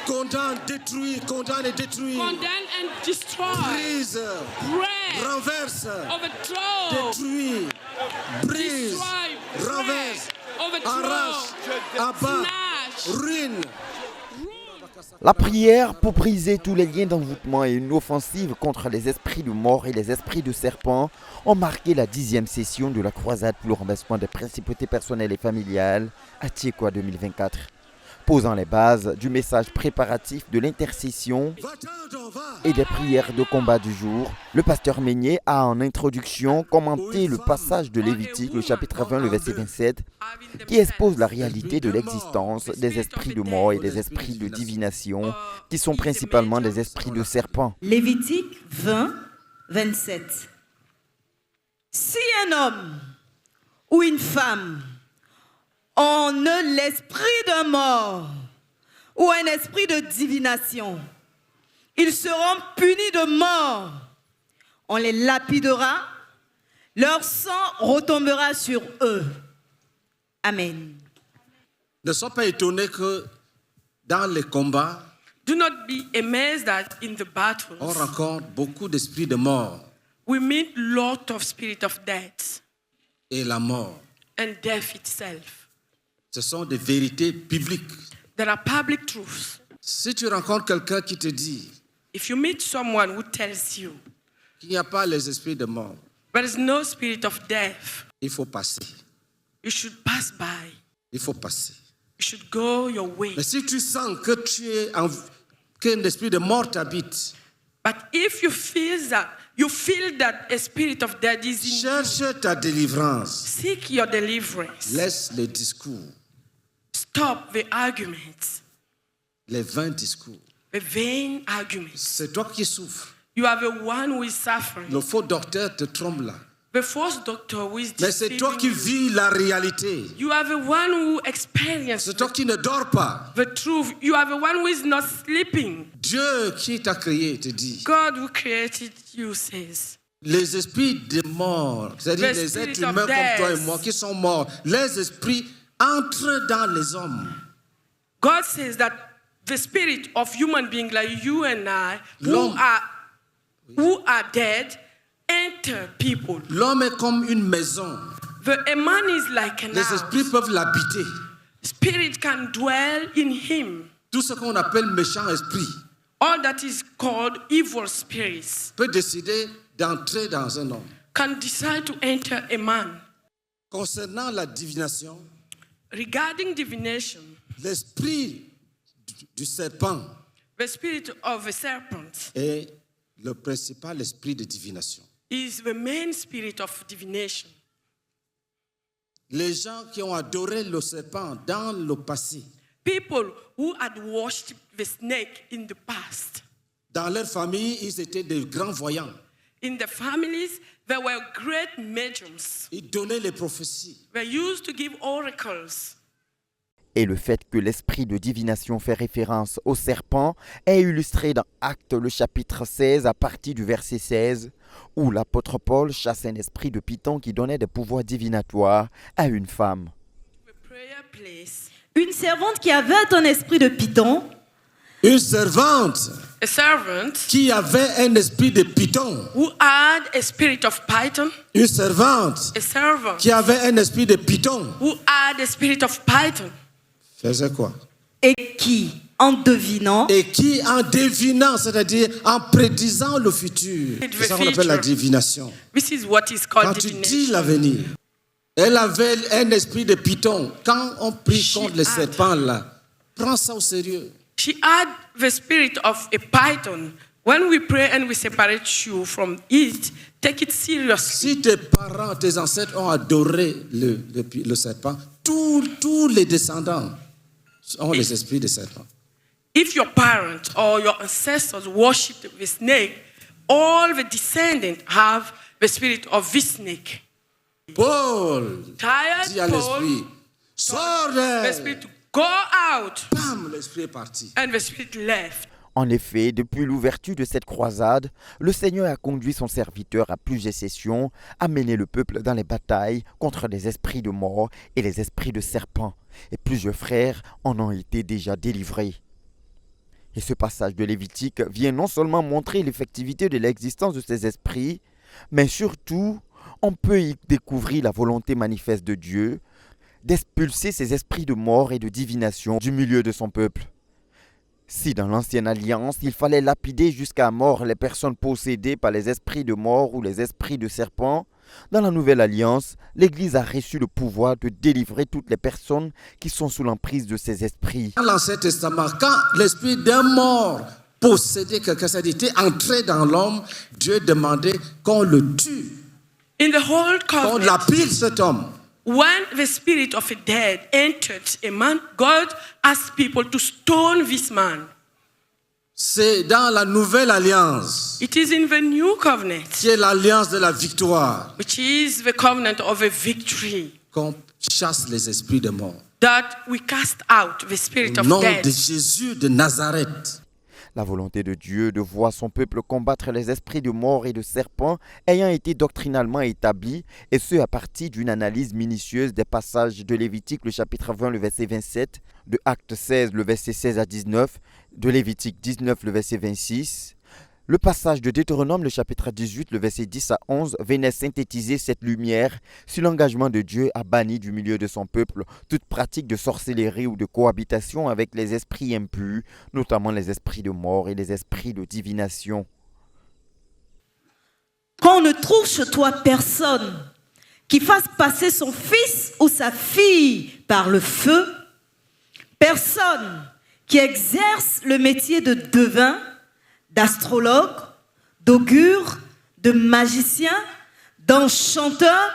Condamne, détruis, condamne et détruis. Condemn and destroy. Brise, Break. renverse, Overthrow. détruis, brise, Destroy. renverse, Break. arrache, Overthrow. abat, Snatch. ruine. La prière pour briser tous les liens d'envoûtement et une offensive contre les esprits de mort et les esprits de serpent ont marqué la 10e session de la croisade pour le renversement des principautés personnelles et familiales à Tiekwa 2024. Posant les bases du message préparatif de l'intercession Va-t'en, va. et des prières de combat du jour, le pasteur Meignet a en introduction commenté le passage de Lévitique, le chapitre 20, le verset 27, qui expose la réalité de l'existence des esprits de mort et des esprits de divination, qui sont principalement des esprits de serpent. Lévitique 20, 27. Si un homme ou une femme ont l'esprit de mort ou un esprit de divination, ils seront punis de mort. On les lapidera, leur sang retombera sur eux. Amen. Ne sois pas étonné que dans les combats, Do not be amazed that in the battles on rencontre beaucoup d'esprits de mort we meet lot of spirit of death et la mort. and death itself. Ce sont des vérités bibliques. There are public truths. Si tu rencontres quelqu'un qui te dit If you meet someone who tells you qu'il n'y a pas les esprits de mort, there is no spirit of death, il faut passer. you should pass by. Il faut passer. You should go your way. Mais si tu sens que qu'un esprit de mort t'habite, But if you feel that a spirit of death is in you, cherche ta délivrance. seek your deliverance. Laisse les discours, Stop the arguments, les vains discours. the vain arguments. C'est toi qui souffres. You are the one who is suffering. Le faux docteur te trompe là. The false doctor who is Mais c'est deceiving toi qui you. vis la réalité. You are the one who experiences C'est toi qui ne dors pas. the truth. You are the one who is not sleeping. Dieu qui t'a créé te dit, God who created you says, les esprits de mort, c'est-à-dire The les spirit êtres of humains comme toi et death. moi qui sont morts, les esprits entrent dans les hommes. God says that the spirit of human beings like you and I L'homme. who are dead enter people. L'homme est comme une maison. A man is like an Les house. esprits peuvent l'habiter. Spirit can dwell in him. Tout ce qu'on appelle méchant esprit All that is called evil spirits peut décider d'entrer dans un homme. can decide to enter a man. Concernant la divination, Regarding divination, l'esprit du serpent the spirit of a serpent est le principal esprit de divination. is the main spirit of divination. Les gens qui ont adoré le serpent dans le passé, People who had worshipped the snake in the past. dans leur famille, ils étaient des grands voyants. In the families, there were great mediums. Ils donnaient les prophéties. They used to give oracles. Et le fait que l'esprit de divination fait référence au serpent est illustré dans Actes le chapitre 16 à partir du verset 16, où l'apôtre Paul chasse un esprit de python qui donnait des pouvoirs divinatoires à une femme. The prayer place. Une servante qui avait un esprit de python, Une servante A servant qui avait un esprit de python. who had a spirit of python. Une servante A servant qui avait un esprit de python. who had a spirit of python. Faisait quoi? et qui, en devinant, Et qui, en devinant, c'est-à-dire en prédisant le futur, c'est ça qu'on appelle la divination. This is what is called Quand tu dis divination. l'avenir, elle avait un esprit de python. Quand on prie contre les serpents là, prends ça au sérieux. She had the spirit of a python. When we pray and we separate you from it, take it seriously. Si tes parents, tes ancêtres ont adoré le serpent, tous les descendants ont les esprits de serpent. If your parents or your ancestors worshipped the snake, all the descendants have the spirit of this snake. Paul Tired dit à Paul, l'esprit, sors the d'elle. spirit to go out, Bam, l'esprit est parti. and the spirit left. En effet, depuis l'ouverture de cette croisade, le Seigneur a conduit son serviteur à plusieurs sessions, à mener le peuple dans les batailles contre les esprits de mort et les esprits de serpents. Et plusieurs frères en ont été déjà délivrés. Et ce passage de Lévitique vient non seulement montrer l'effectivité de l'existence de ces esprits, mais surtout, on peut y découvrir la volonté manifeste de Dieu d'expulser ces esprits de mort et de divination du milieu de son peuple. Si dans l'ancienne alliance, il fallait lapider jusqu'à mort les personnes possédées par les esprits de mort ou les esprits de serpent, dans la nouvelle alliance, l'Église a reçu le pouvoir de délivrer toutes les personnes qui sont sous l'emprise de ces esprits. Dans l'Ancien Testament, quand l'esprit d'un mort possédait quelqu'un, c'est-à-dire était entré dans l'homme, Dieu demandait qu'on le tue, In the Old qu'on Covenant, lapide cet homme. when the spirit of a dead entered a man, God asked people to stone this man. C'est dans la nouvelle alliance, It is in the New Covenant, qui est l'alliance de la victoire, which is the covenant of a victory, qu'on chasse les esprits de mort. that we cast out the spirit Au of nom de death. Jésus de Nazareth. La volonté de Dieu de voir son peuple combattre les esprits de mort et de serpent ayant été doctrinalement établie, et ce à partir d'une analyse minutieuse des passages de Lévitique, le chapitre 20, le verset 27, de Actes 16, le verset 16 à 19, de Lévitique 19, le verset 26. Le passage de Deutéronome, le chapitre 18, le verset 10 à 11, venait synthétiser cette lumière sur l'engagement de Dieu à bannir du milieu de son peuple toute pratique de sorcellerie ou de cohabitation avec les esprits impurs, notamment les esprits de mort et les esprits de divination. Quand on ne trouve chez toi personne qui fasse passer son fils ou sa fille par le feu, personne qui exerce le métier de devin, d'astrologue, d'augure, de magicien, d'enchanteur,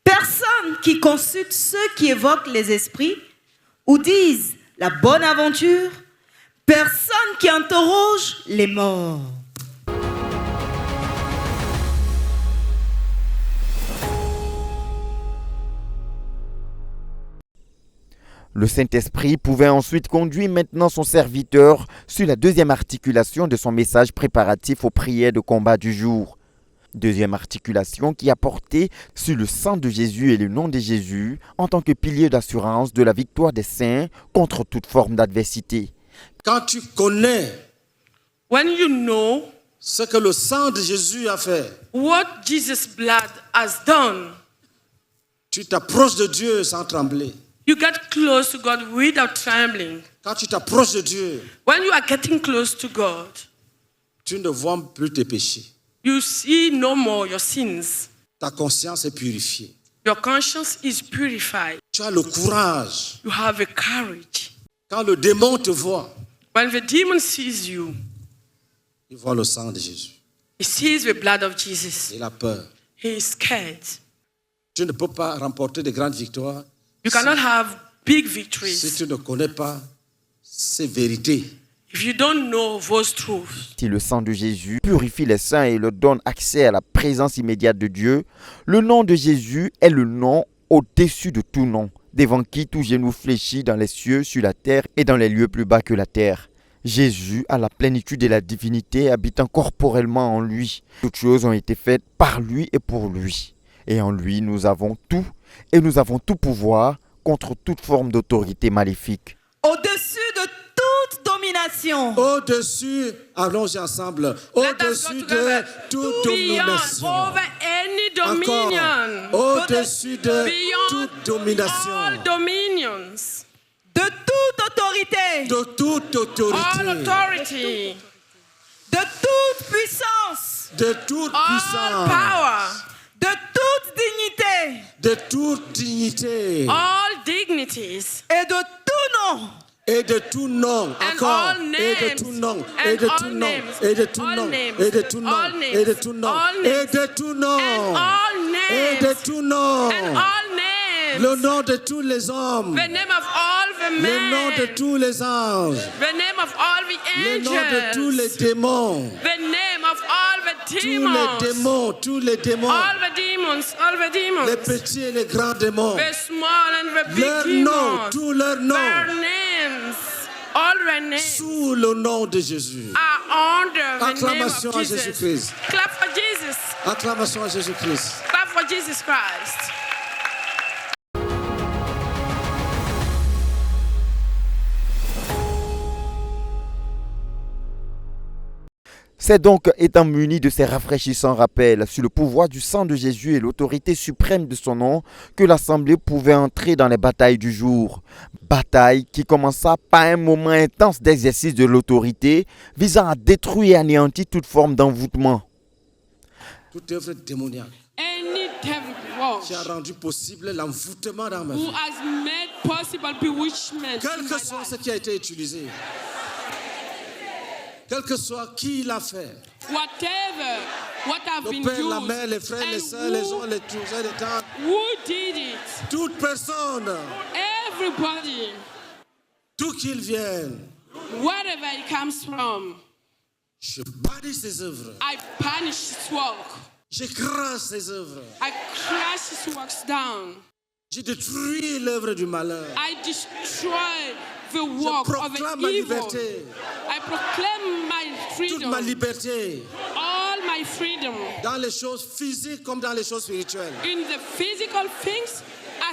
personne qui consulte ceux qui évoquent les esprits ou disent la bonne aventure, personne qui interroge les morts. Le Saint-Esprit pouvait ensuite conduire maintenant son serviteur sur la deuxième articulation de son message préparatif aux prières de combat du jour. Deuxième articulation qui a porté sur le sang de Jésus et le nom de Jésus en tant que pilier d'assurance de la victoire des saints contre toute forme d'adversité. Quand tu connais When you know ce que le sang de Jésus a fait, what Jesus' blood has done, tu t'approches de Dieu sans trembler. you get close to God without trembling. Quand tu t'approches de Dieu, When you are getting close to God, tu ne vois plus tes péchés. you see no more your sins. Ta conscience est purifiée. Your conscience is purified. Tu as le courage. You have a courage. Quand le démon te voit, When the demon sees you, il voit le sang de Jésus. he sees the blood of Jesus. Il a peur. He is scared. Tu ne peux pas remporter de grandes victoires You cannot have big si victories tu ne connais pas ces vérités. if you don't know those truths. Si le sang de Jésus purifie les saints et leur donne accès à la présence immédiate de Dieu, le nom de Jésus est le nom au-dessus de tout nom, devant qui tout genou fléchit dans les cieux, sur la terre et dans les lieux plus bas que la terre. Jésus, à la plénitude de la divinité, habitant corporellement en lui. Toutes choses ont été faites par lui et pour lui. Et en lui, nous avons tout, et nous avons tout pouvoir contre toute forme d'autorité maléfique. Au-dessus de toute domination, Au-dessus, allons-y ensemble, Let us au-dessus go de together. toute Beyond, domination. over any Encore, dominion. au-dessus de Beyond toute domination, all dominions. de toute autorité, de toute All autorité, authority. de toute puissance, de toute All puissance, power. de toute dignité de toute dignité All dignities. et de tout nom et de tout nom, And encore, all et de names. tout nom, And et de all tout nom, names. et de tout All nom, names. et de tout nom, All names. et de tout nom, All et names. de tout nom, And all et names. de tout nom, And all names. le nom de tous les hommes, The name of all the le nom de men. tous les anges, The name of all the le nom de tous les angels. démons, The name of all the tous les demons. démons, tous les démons, All the demons. All the les demons. petits et les grands démons, The small and the big leurs noms, demons. tous leurs Their noms, names. All their names sous le nom de Jésus. are under the name Acclamation of à Jesus. Jésus-Christ. Clap for Jesus. Acclamation à Jésus-Christ. Clap for Jesus Christ. C'est donc étant muni de ces rafraîchissants rappels sur le pouvoir du sang de Jésus et l'autorité suprême de son nom que l'Assemblée pouvait entrer dans les batailles du jour. Bataille qui commença par un moment intense d'exercice de l'autorité visant à détruire et anéantir toute forme d'envoûtement. Toute œuvre démoniaque Any devil work qui a rendu possible l'envoûtement dans ma who vie. has made possible bewitchment Quel in que my soit ce life, qui a été utilisé, quel que soit qui l'a fait, what have le been père, used, la mère, les frères, les and sœurs, les gens, les cousins, les tantes, who did it, toute personne, everybody, d'où qu'ils viennent, wherever it comes from, je bannis ces œuvres, I punish his work. j'écrase ces œuvres, I crush his works down. je détruis l'œuvre du malheur, I destroy the je work of proclame the ma evil. liberté, I proclaim my toute ma freedom, liberté, all my freedom, dans les choses physiques comme dans les choses spirituelles. in the physical things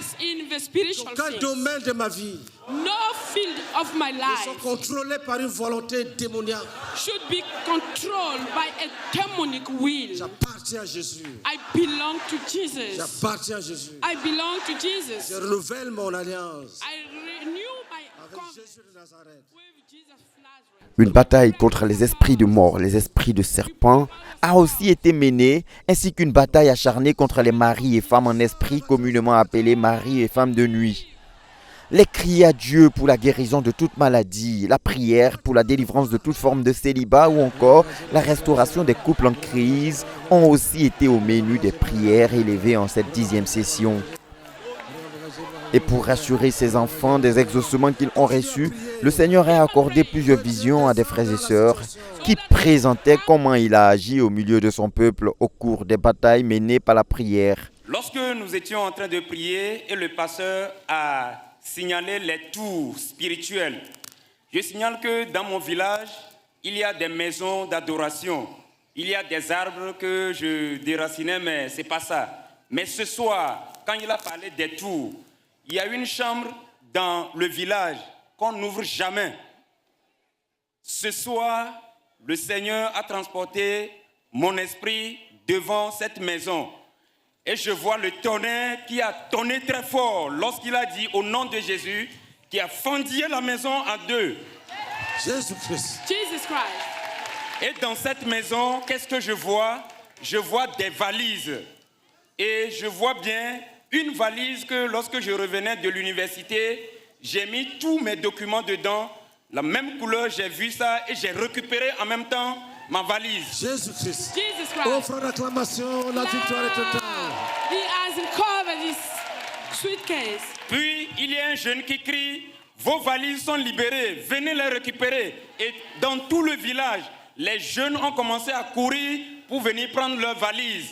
as in the spiritual Aucun things. domaine de ma vie No field of my ne sont life contrôlés par une volonté démoniaque. should be controlled by a demonic will. J'appartiens à Jésus. I belong to Jesus. J'appartiens à Jésus. I belong to Je Jesus. renouvelle mon alliance I renew my avec covenant Jésus de Nazareth. with Jesus of Nazareth. Une bataille contre les esprits de mort, les esprits de serpents, a aussi été menée, ainsi qu'une bataille acharnée contre les maris et femmes en esprit, communément appelés maris et femmes de nuit. Les cris à Dieu pour la guérison de toute maladie, la prière pour la délivrance de toute forme de célibat ou encore la restauration des couples en crise ont aussi été au menu des prières élevées en cette 10e session. Et pour rassurer ses enfants des exaucements qu'ils ont reçus, le Seigneur a accordé plusieurs visions à des frères et sœurs qui présentaient comment il a agi au milieu de son peuple au cours des batailles menées par la prière. Lorsque nous étions en train de prier et le pasteur a signalé les tours spirituels, je signale que dans mon village, il y a des maisons d'adoration. Il y a des arbres que je déracinais, mais ce n'est pas ça. Mais ce soir, quand il a parlé des tours, il y a une chambre dans le village qu'on n'ouvre jamais. Ce soir, le Seigneur a transporté mon esprit devant cette maison. Et je vois le tonnerre qui a tonné très fort lorsqu'il a dit au nom de Jésus, qui a fendillé la maison en deux. Jésus-Christ. Jesus Christ. Et dans cette maison, qu'est-ce que je vois? Je vois des valises. Et je vois bien une valise que lorsque je revenais de l'université, j'ai mis tous mes documents dedans. La même couleur, j'ai vu ça et j'ai récupéré en même temps ma valise. Jésus-Christ. Jesus Christ. Offre l'acclamation, la victoire est totale. He has recovered his suitcase. Puis, il y a un jeune qui crie, vos valises sont libérées, venez les récupérer. Et dans tout le village, les jeunes ont commencé à courir pour venir prendre leurs valises.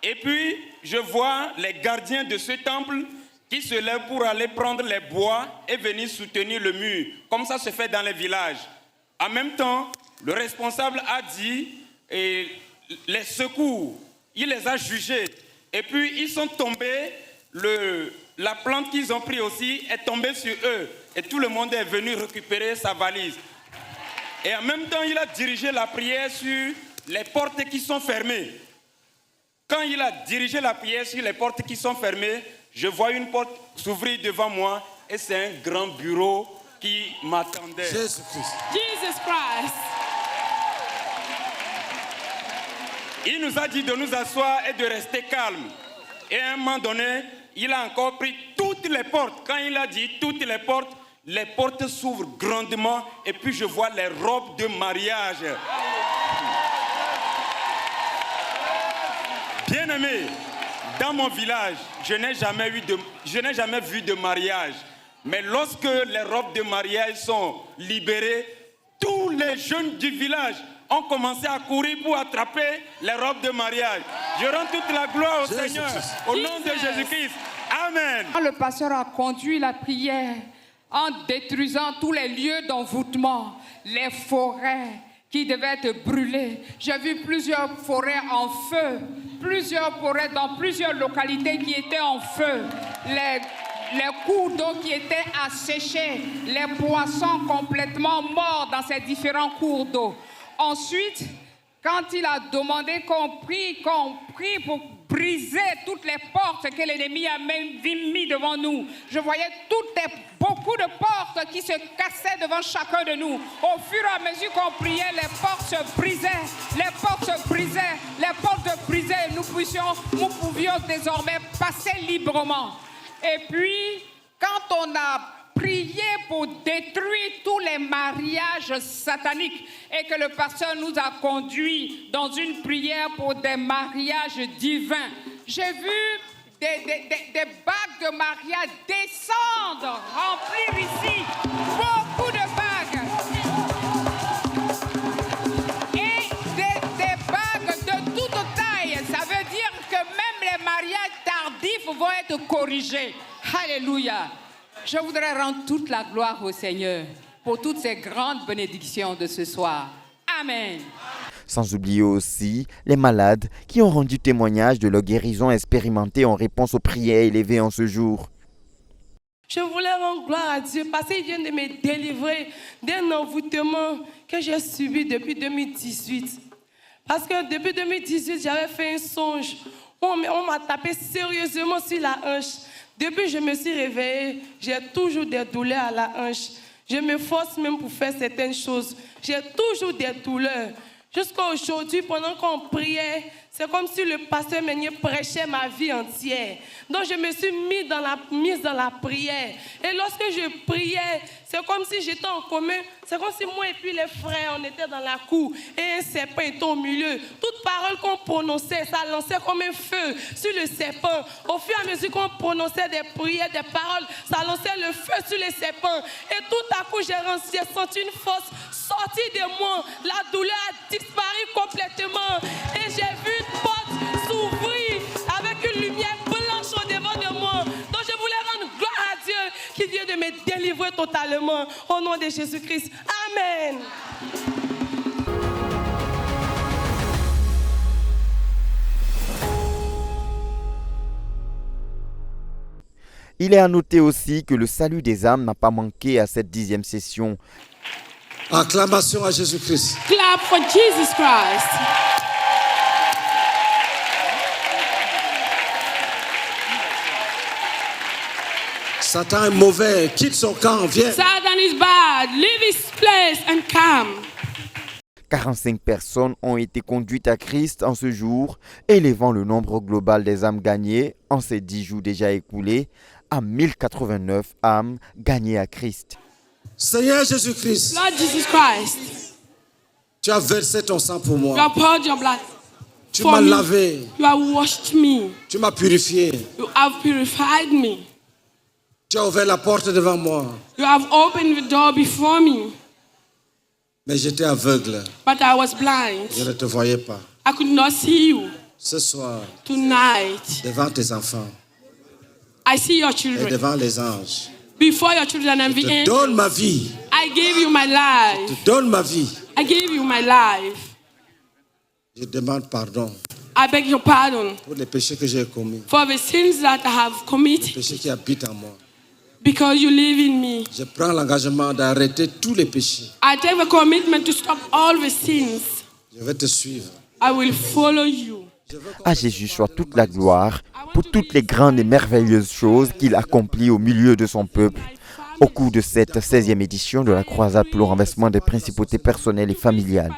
Et puis, je vois les gardiens de ce temple qui se lèvent pour aller prendre les bois et venir soutenir le mur, comme ça se fait dans les villages. En même temps, le responsable a dit, et les secours, il les a jugés. Et puis, ils sont tombés, la plante qu'ils ont pris aussi est tombée sur eux. Et tout le monde est venu récupérer sa valise. Et en même temps, il a dirigé la prière sur les portes qui sont fermées. Quand il a dirigé la prière sur les portes qui sont fermées, je vois une porte s'ouvrir devant moi et c'est un grand bureau qui m'attendait. Jésus-Christ. Jesus Christ. Il nous a dit de nous asseoir et de rester calmes. Et à un moment donné, il a encore pris toutes les portes. Quand il a dit toutes les portes s'ouvrent grandement et puis je vois les robes de mariage. Bien-aimé, dans mon village, je n'ai jamais vu de mariage. Mais lorsque les robes de mariage sont libérées, tous les jeunes du village ont commencé à courir pour attraper les robes de mariage. Je rends toute la gloire au Seigneur, au nom de Jésus-Christ. Amen. Le pasteur a conduit la prière en détruisant tous les lieux d'envoûtement, les forêts qui devaient être brûlées. J'ai vu plusieurs forêts en feu, plusieurs forêts dans plusieurs localités qui étaient en feu. Les cours d'eau qui étaient asséchés, les poissons complètement morts dans ces différents cours d'eau. Ensuite, quand il a demandé qu'on prie pour briser toutes les portes que l'ennemi a même mis devant nous. Je voyais beaucoup de portes qui se cassaient devant chacun de nous. Au fur et à mesure qu'on priait, les portes se brisaient, les portes se brisaient, les portes se brisaient. Nous pouvions désormais passer librement. Et puis, quand on a prié pour détruire tous les mariages sataniques et que le pasteur nous a conduits dans une prière pour des mariages divins, j'ai vu des bagues de mariage descendre, remplir ici, beaucoup de bagues. Et des bagues de toute taille. Ça veut dire que même les mariages tardifs vont être corrigés. Alléluia. Je voudrais rendre toute la gloire au Seigneur pour toutes ces grandes bénédictions de ce soir. Amen. Sans oublier aussi les malades qui ont rendu témoignage de leur guérison expérimentée en réponse aux prières élevées en ce jour. Je voulais rendre gloire à Dieu parce qu'il vient de me délivrer d'un envoûtement que j'ai subi depuis 2018. Parce que depuis 2018, j'avais fait un songe. On m'a tapé sérieusement sur la hanche. Depuis que je me suis réveillée, j'ai toujours des douleurs à la hanche. Je me force même pour faire certaines choses. J'ai toujours des douleurs. Jusqu'à aujourd'hui, pendant qu'on priait, c'est comme si le pasteur Meunier prêchait ma vie entière. Donc je me suis mise dans la prière. Et lorsque je priais, c'est comme si j'étais en commun. C'est comme si moi et puis les frères, on était dans la cour. Et un serpent était au milieu. Toute parole qu'on prononçait, ça lançait comme un feu sur le serpent. Au fur et à mesure qu'on prononçait des prières, des paroles, ça lançait le feu sur les serpents. Et tout à coup, j'ai senti une force sortir de moi. La douleur a disparu complètement. Et j'ai vu une porte s'ouvrir avec une lumière blanche au devant de moi. Donc je voulais rendre gloire à Dieu qui vient de me délivrer totalement. Au nom de Jésus-Christ. Amen. Il est à noter aussi que le salut des âmes n'a pas manqué à cette 10e session. Acclamation à Jésus-Christ. Clap for Jesus Christ. Satan est mauvais, quitte son camp, viens. Satan is bad. Leave his place and come. 45 personnes ont été conduites à Christ en ce jour, élevant le nombre global des âmes gagnées en ces 10 jours déjà écoulés à 1089 âmes gagnées à Christ. Seigneur Jésus-Christ, Lord Jesus Christ, tu as versé ton sang pour you moi. have poured your blood Tu for m'as me. lavé, You have washed me. tu m'as purifié. You have purified me. Tu as ouvert la porte devant moi. You have opened the door before me. Mais j'étais aveugle, But I was blind. je ne te voyais pas. I could not see you. Ce soir, Tonight, devant tes enfants I see your et children. devant les anges, Before your children and je the te angels, donne ma vie. I gave you my life. Je te donne ma vie. I gave you my life. Je demande pardon I beg your pardon pour les péchés que j'ai commis, for the sins that I have les committed péchés qui habitent en moi. because you live in me. Je prends l'engagement d'arrêter tous les péchés. I take the commitment to stop all the sins. Je vais te suivre. I will follow you. À Jésus soit toute la gloire pour toutes les grandes et merveilleuses choses qu'il accomplit au milieu de son peuple au cours de cette 16e édition de la croisade pour le renversement des principautés personnelles et familiales.